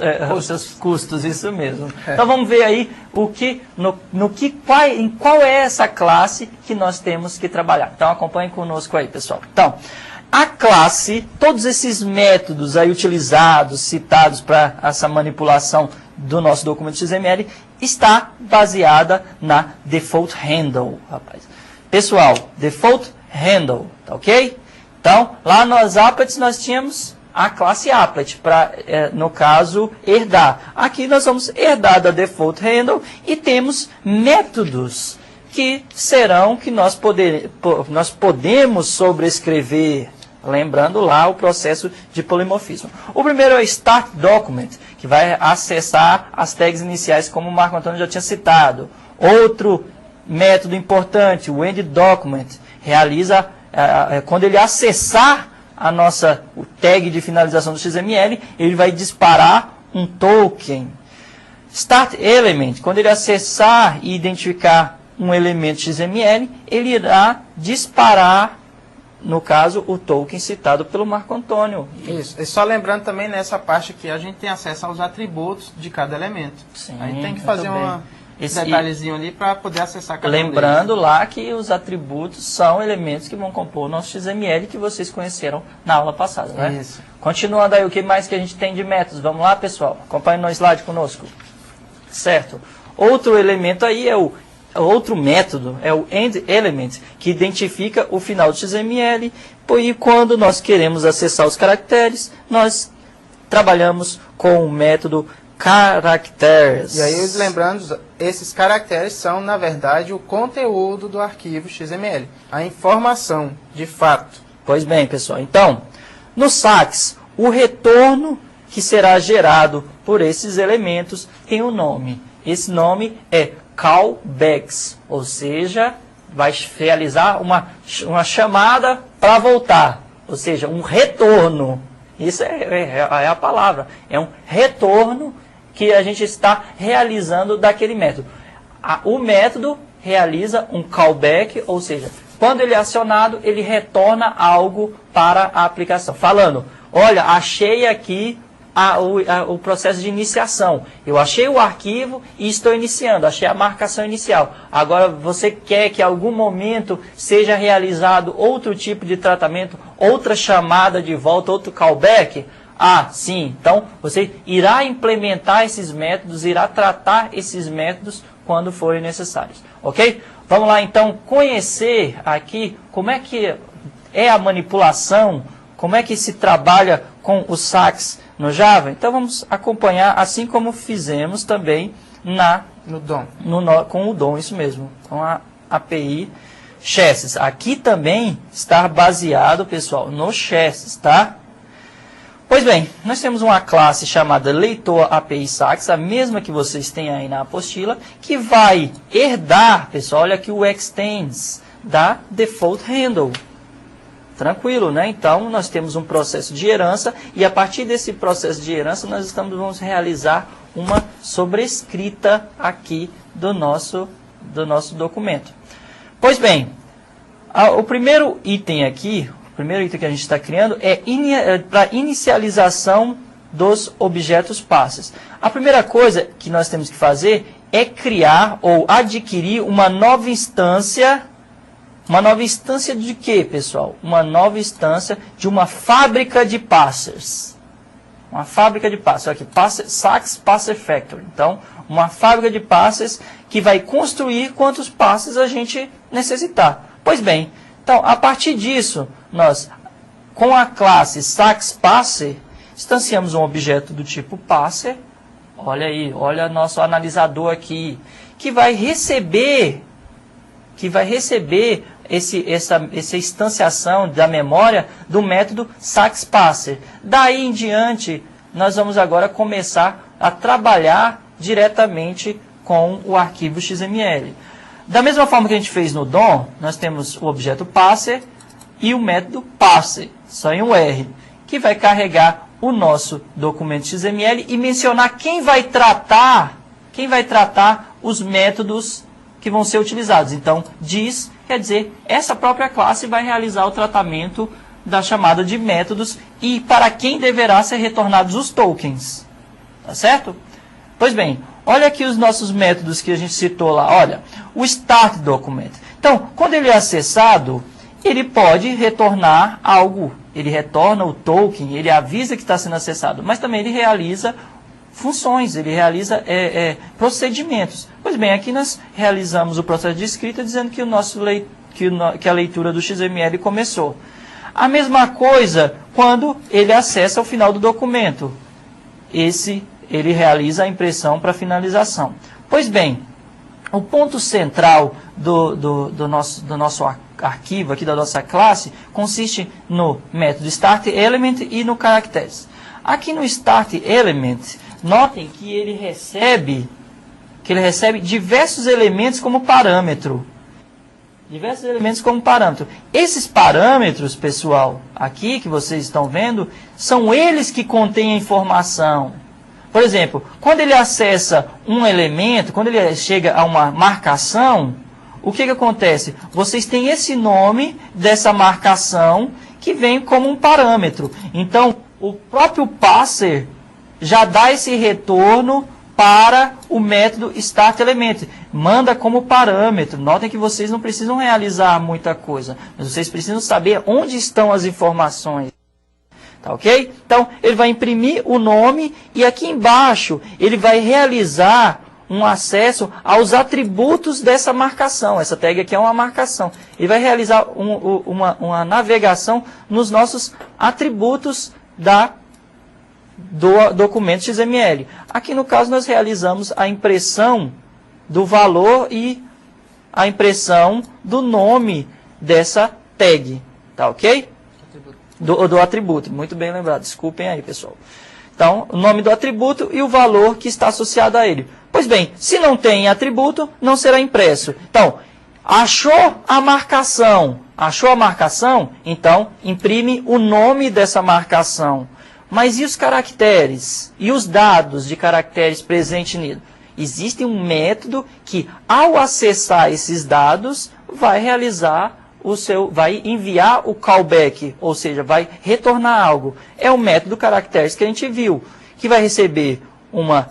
custos, isso mesmo. Então, vamos ver aí em qual é essa classe que nós temos que trabalhar. Então, acompanhem conosco aí, pessoal. Então, a classe, todos esses métodos aí utilizados, citados para essa manipulação do nosso documento XML, está baseada na default handle, rapaz. Pessoal, default handle, tá ok? Então, lá nos applets nós tínhamos a classe applet, para, no caso, herdar. Aqui nós vamos herdar da default handle e temos métodos que serão que nós podemos sobrescrever. Lembrando lá o processo de polimorfismo. O primeiro é o start document, que vai acessar as tags iniciais, como o Marco Antônio já tinha citado. Outro método importante, o end document, realiza, quando ele acessar o tag de finalização do XML, ele vai disparar um token. Start element, quando ele acessar e identificar um elemento XML, ele irá disparar, no caso, o token citado pelo Marco Antônio. Isso. E só lembrando também nessa parte aqui, a gente tem acesso aos atributos de cada elemento. Sim, aí tem que fazer um detalhezinho ali para poder acessar cada lembrando lá que os atributos são elementos que vão compor o nosso XML, que vocês conheceram na aula passada, né? Isso. Continuando aí, o que mais que a gente tem de métodos? Vamos lá, pessoal? Acompanhe no slide conosco. Certo. Outro elemento aí outro método é o end element, que identifica o final do XML, e quando nós queremos acessar os caracteres, nós trabalhamos com o método caracteres. E aí, lembrando, esses caracteres são, na verdade, o conteúdo do arquivo XML, a informação, de fato. Pois bem, pessoal, então, no sax, o retorno que será gerado por esses elementos tem um nome. Esse nome é callbacks, ou seja, vai realizar uma chamada para voltar, ou seja, um retorno. Isso é a palavra, é um retorno que a gente está realizando daquele método. O método realiza um callback, ou seja, quando ele é acionado, ele retorna algo para a aplicação, falando, olha, achei aqui o processo de iniciação. Eu achei o arquivo e estou iniciando, achei a marcação inicial. Agora, você quer que em algum momento seja realizado outro tipo de tratamento, outra chamada de volta, outro callback? Ah, sim. Então, você irá implementar esses métodos, irá tratar esses métodos quando forem necessários. Ok? Vamos lá, então, conhecer aqui como é que é a manipulação, como é que se trabalha com o sax no Java. Então vamos acompanhar, assim como fizemos também no DOM. Com o DOM, isso mesmo, com a API Chassis. Aqui também está baseado, pessoal, no Chassis, tá? Pois bem, nós temos uma classe chamada leitor API sax, a mesma que vocês têm aí na apostila, que vai herdar, pessoal, olha aqui o extends da default handle. Tranquilo, né? Então, nós temos um processo de herança e a partir desse processo de herança nós vamos realizar uma sobrescrita aqui do nosso documento. Pois bem, o primeiro item aqui, o primeiro item que a gente está criando é para inicialização dos objetos passes. A primeira coisa que nós temos que fazer é criar ou adquirir uma nova instância. Uma nova instância de quê, pessoal? Uma nova instância de uma fábrica de passers. Uma fábrica de passers. Aqui, Sachs Passer Factory. Então, uma fábrica de passers que vai construir quantos passers a gente necessitar. Pois bem, então, a partir disso, nós, com a classe Sachs Passer, instanciamos um objeto do tipo passer. Olha aí, olha nosso analisador aqui, que vai receber essa instanciação da memória do método Sachs Passer. Daí em diante, nós vamos agora começar a trabalhar diretamente com o arquivo XML. Da mesma forma que a gente fez no DOM, nós temos o objeto passer e o método passer, só em um R, que vai carregar o nosso documento XML e mencionar quem vai tratar os métodos que vão ser utilizados. Então, diz, quer dizer, essa própria classe vai realizar o tratamento da chamada de métodos e para quem deverá ser retornados os tokens. Tá certo? Pois bem, olha aqui os nossos métodos que a gente citou lá. Olha, o start document. Então, quando ele é acessado, ele pode retornar algo. Ele retorna o token, ele avisa que está sendo acessado, mas também ele realiza funções, ele realiza procedimentos. Pois bem, aqui nós realizamos o processo de escrita dizendo que, que a leitura do XML começou. A mesma coisa quando ele acessa o final do documento. Ele realiza a impressão para finalização. Pois bem, o ponto central do nosso arquivo, aqui da nossa classe, consiste no método startElement e no caracteres. Aqui no startElement, notem que ele recebe diversos elementos como parâmetro. Diversos elementos como parâmetro. Esses parâmetros, pessoal, aqui que vocês estão vendo, são eles que contêm a informação. Por exemplo, quando ele acessa um elemento, quando ele chega a uma marcação, o que acontece? Vocês têm esse nome dessa marcação que vem como um parâmetro. Então, o próprio passer já dá esse retorno para o método startElement. Manda como parâmetro. Notem que vocês não precisam realizar muita coisa, mas vocês precisam saber onde estão as informações. Tá ok? Então, ele vai imprimir o nome e aqui embaixo ele vai realizar um acesso aos atributos dessa marcação. Essa tag aqui é uma marcação. Ele vai realizar uma navegação nos nossos atributos do documento XML. Aqui no caso nós realizamos a impressão do valor e a impressão do nome dessa tag. Tá ok? Do atributo. Muito bem lembrado. Desculpem aí, pessoal. Então, o nome do atributo e o valor que está associado a ele. Pois bem, se não tem atributo, não será impresso. Então, achou a marcação? Então, imprime o nome dessa marcação. Mas e os caracteres? E os dados de caracteres presentes nele? Existe um método que, ao acessar esses dados, vai enviar o callback, ou seja, vai retornar algo. É o método caracteres que a gente viu, que vai receber uma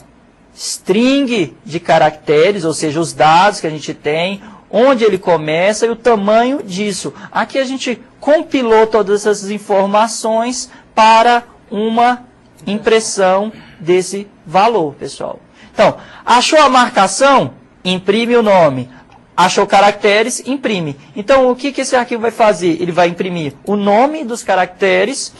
string de caracteres, ou seja, os dados que a gente tem, onde ele começa e o tamanho disso. Aqui a gente compilou todas essas informações para uma impressão desse valor, pessoal. Então, achou a marcação? Imprime o nome. Achou caracteres? Imprime. Então, o que esse arquivo vai fazer? Ele vai imprimir o nome dos caracteres.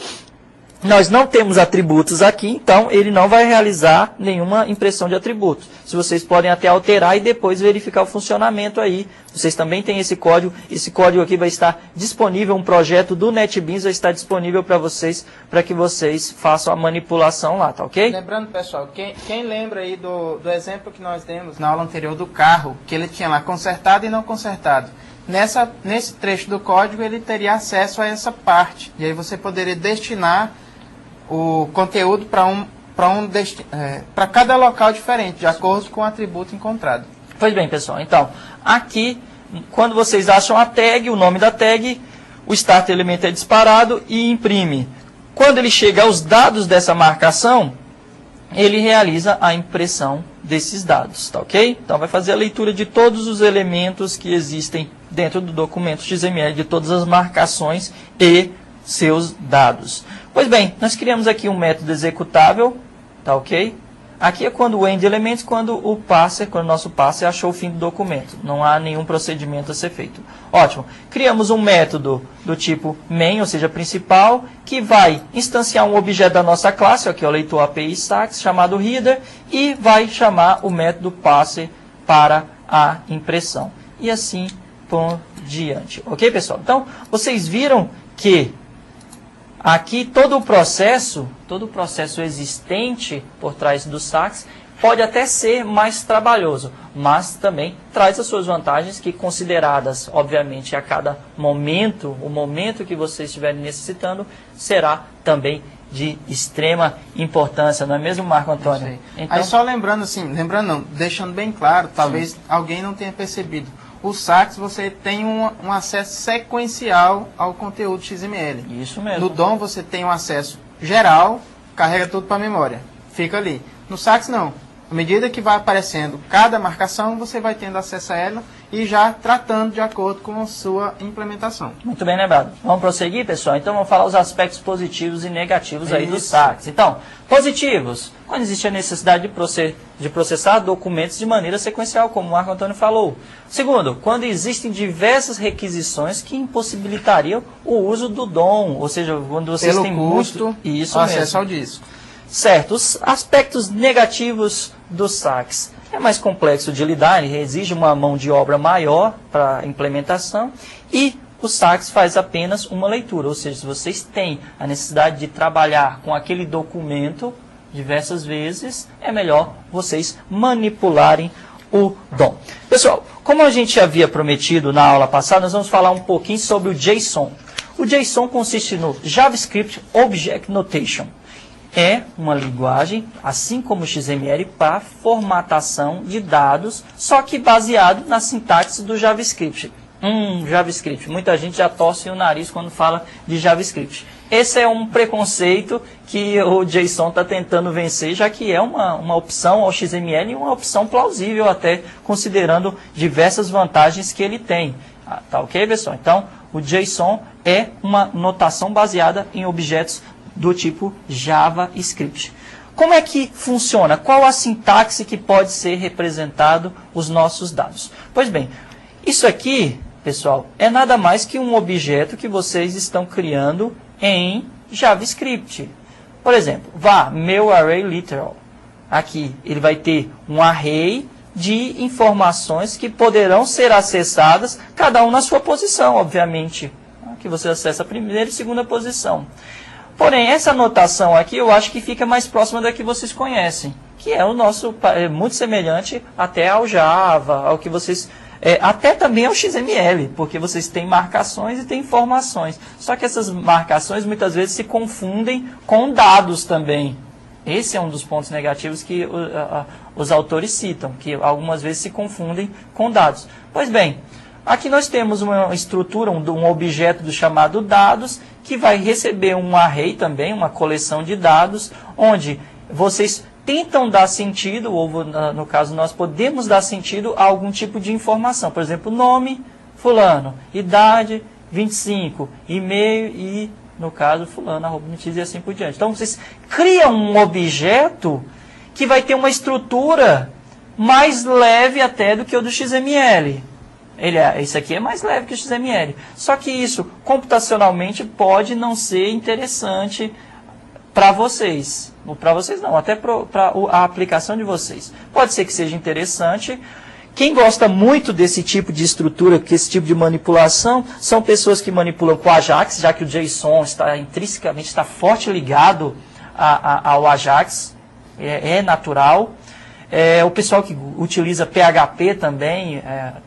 Nós não temos atributos aqui, então ele não vai realizar nenhuma impressão de atributos. Se vocês podem até alterar e depois verificar o funcionamento aí. Vocês também têm esse código. Esse código aqui vai estar disponível, um projeto do NetBeans vai estar disponível para que vocês façam a manipulação lá, tá ok? Lembrando, pessoal, quem lembra aí do exemplo que nós demos na aula anterior do carro, que ele tinha lá consertado e não consertado. nesse trecho do código ele teria acesso a essa parte. E aí você poderia destinar o conteúdo para cada local diferente, de acordo com o atributo encontrado. Pois bem, pessoal. Então, aqui, quando vocês acham a tag, o nome da tag, o start elemento é disparado e imprime. Quando ele chega aos dados dessa marcação, ele realiza a impressão desses dados, tá ok? Então vai fazer a leitura de todos os elementos que existem dentro do documento XML, de todas as marcações e seus dados. Pois bem, nós criamos aqui um método executável, tá ok? Aqui é quando o endElements, quando o nosso parser achou o fim do documento. Não há nenhum procedimento a ser feito. Ótimo. Criamos um método do tipo main, ou seja, principal, que vai instanciar um objeto da nossa classe, aqui é o leitor API Sax, chamado header, e vai chamar o método parser para a impressão. E assim por diante. Ok, pessoal? Então, vocês viram que aqui todo o processo existente por trás do Sax pode até ser mais trabalhoso, mas também traz as suas vantagens que, consideradas, obviamente, a cada momento, o momento que vocês estiverem necessitando, será também de extrema importância, não é mesmo, Marco Antônio? Então, aí só lembrando deixando bem claro, talvez alguém não tenha percebido. O Sax, você tem um acesso sequencial ao conteúdo XML. Isso mesmo. No DOM, você tem um acesso geral, carrega tudo para a memória. Fica ali. No Sax, não. À medida que vai aparecendo cada marcação, você vai tendo acesso a ela e já tratando de acordo com a sua implementação. Muito bem lembrado. Vamos prosseguir, pessoal? Então, vamos falar os aspectos positivos e negativos aí do Sax. Então, positivos. Quando existe a necessidade de processar documentos de maneira sequencial, como o Marco Antônio falou. Segundo, quando existem diversas requisições que impossibilitariam o uso do DOM, ou seja, quando vocês têm custo, isso acesso mesmo. ao disco. Certo, os aspectos negativos do Sax. É mais complexo de lidar, ele exige uma mão de obra maior para a implementação e o Sax faz apenas uma leitura, ou seja, se vocês têm a necessidade de trabalhar com aquele documento diversas vezes, é melhor vocês manipularem o DOM. Pessoal, como a gente havia prometido na aula passada, nós vamos falar um pouquinho sobre o JSON. O JSON consiste no JavaScript Object Notation. É uma linguagem, assim como o XML, para formatação de dados, só que baseado na sintaxe do JavaScript. JavaScript. Muita gente já torce o nariz quando fala de JavaScript. Esse é um preconceito que o JSON está tentando vencer, já que é uma opção ao XML e uma opção plausível até, considerando diversas vantagens que ele tem. Tá ok, pessoal? Então, o JSON é uma notação baseada em objetos do tipo JavaScript. Como é que funciona? Qual a sintaxe que pode ser representado os nossos dados? Pois bem, isso aqui, pessoal, é nada mais que um objeto que vocês estão criando em JavaScript. Por exemplo, meu array literal. Aqui ele vai ter um array de informações que poderão ser acessadas, cada um na sua posição, obviamente. Aqui você acessa a primeira e segunda posição. Porém, essa notação aqui eu acho que fica mais próxima da que vocês conhecem, que é o nosso, muito semelhante até ao Java, ao que vocês, até também ao XML, porque vocês têm marcações e têm informações. Só que essas marcações muitas vezes se confundem com dados também. Esse é um dos pontos negativos que os autores citam, que algumas vezes se confundem com dados. Pois bem, aqui nós temos uma estrutura, um objeto do chamado dados, que vai receber um array também, uma coleção de dados, onde vocês tentam dar sentido, ou no caso nós podemos dar sentido a algum tipo de informação. Por exemplo, nome, fulano, idade, 25, e-mail e, no caso, fulano, @notiz e assim por diante. Então vocês criam um objeto que vai ter uma estrutura mais leve até do que o do XML. Isso aqui é mais leve que o XML. Só que isso, computacionalmente, pode não ser interessante para vocês. Ou para vocês não, até para a aplicação de vocês. Pode ser que seja interessante. Quem gosta muito desse tipo de estrutura, esse tipo de manipulação, são pessoas que manipulam com Ajax, já que o JSON está intrinsecamente forte ligado ao Ajax. É natural. O pessoal que utiliza PHP também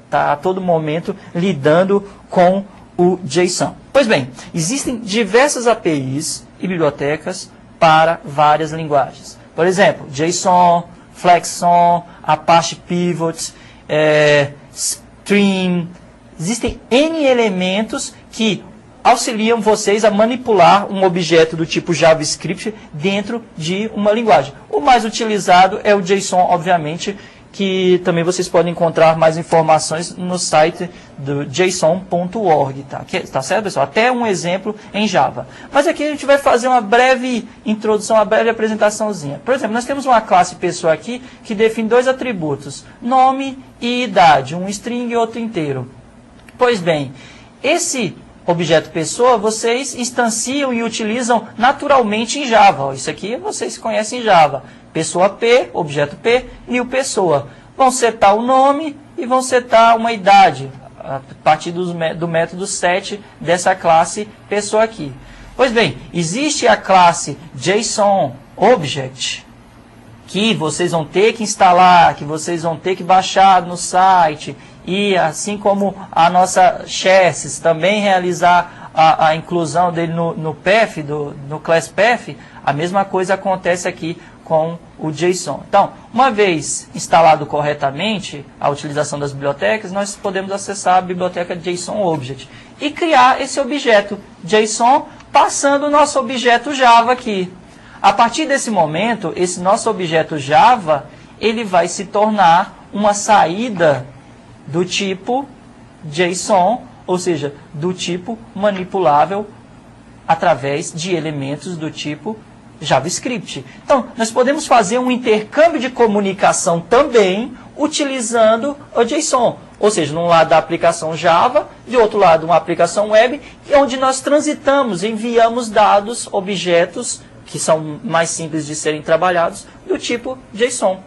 está a todo momento lidando com o JSON. Pois bem, existem diversas APIs e bibliotecas para várias linguagens. Por exemplo, JSON, Flexon, Apache Pivot, Stream. Existem N elementos que auxiliam vocês a manipular um objeto do tipo JavaScript dentro de uma linguagem. O mais utilizado é o JSON, obviamente, que também vocês podem encontrar mais informações no site do json.org, tá certo, pessoal? Até um exemplo em Java. Mas aqui a gente vai fazer uma breve introdução, uma breve apresentaçãozinha. Por exemplo, nós temos uma classe pessoa aqui que define dois atributos, nome e idade, um string e outro inteiro. Pois bem, esse objeto pessoa, vocês instanciam e utilizam naturalmente em Java. Isso aqui vocês conhecem em Java. Pessoa P, objeto P, new pessoa. Vão setar o nome e vão setar uma idade, a partir do método set dessa classe pessoa aqui. Pois bem, existe a classe JSON Object, que vocês vão ter que instalar, que vocês vão ter que baixar no site, e assim como a nossa chassis também realizar a inclusão dele no path, no class path, a mesma coisa acontece aqui com o JSON. Então, uma vez instalado corretamente a utilização das bibliotecas, nós podemos acessar a biblioteca JSON Object e criar esse objeto JSON passando o nosso objeto Java aqui. A partir desse momento, esse nosso objeto Java, ele vai se tornar uma saída do tipo JSON, ou seja, do tipo manipulável através de elementos do tipo JavaScript. Então, nós podemos fazer um intercâmbio de comunicação também utilizando o JSON. Ou seja, de um lado da aplicação Java, de outro lado uma aplicação web, onde nós transitamos, enviamos dados, objetos que são mais simples de serem trabalhados, do tipo JSON.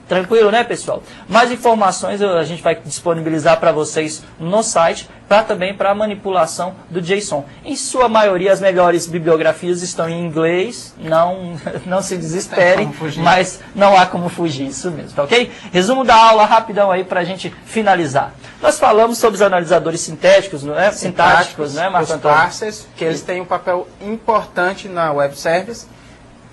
Tranquilo, né, pessoal? Mais informações a gente vai disponibilizar para vocês no site, também para a manipulação do JSON. Em sua maioria, as melhores bibliografias estão em inglês, não se desesperem, mas não há como fugir, isso mesmo, tá ok? Resumo da aula rapidão aí para a gente finalizar. Nós falamos sobre os analisadores sintéticos, não é? Sintáticos, não é, Marco Antônio? Os parsers, que eles têm um papel importante na web service,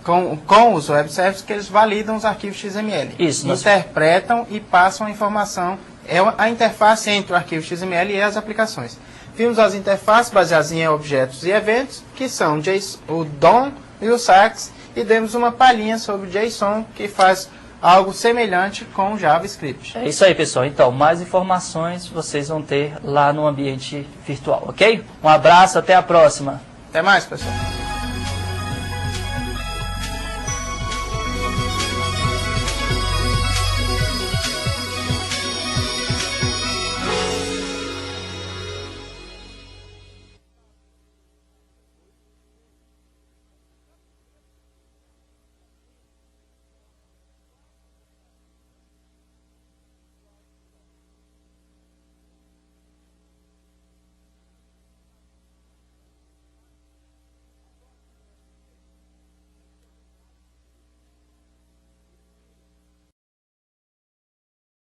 com os web services, que eles validam os arquivos XML. Isso, interpretam e passam a informação. É a interface entre o arquivo XML e as aplicações. Vimos as interfaces baseadas em objetos e eventos, que são o DOM e o SAX, e demos uma palhinha sobre o JSON, que faz algo semelhante com o JavaScript. É isso aí, pessoal. Então, mais informações vocês vão ter lá no ambiente virtual, ok? Um abraço, até a próxima. Até mais, pessoal.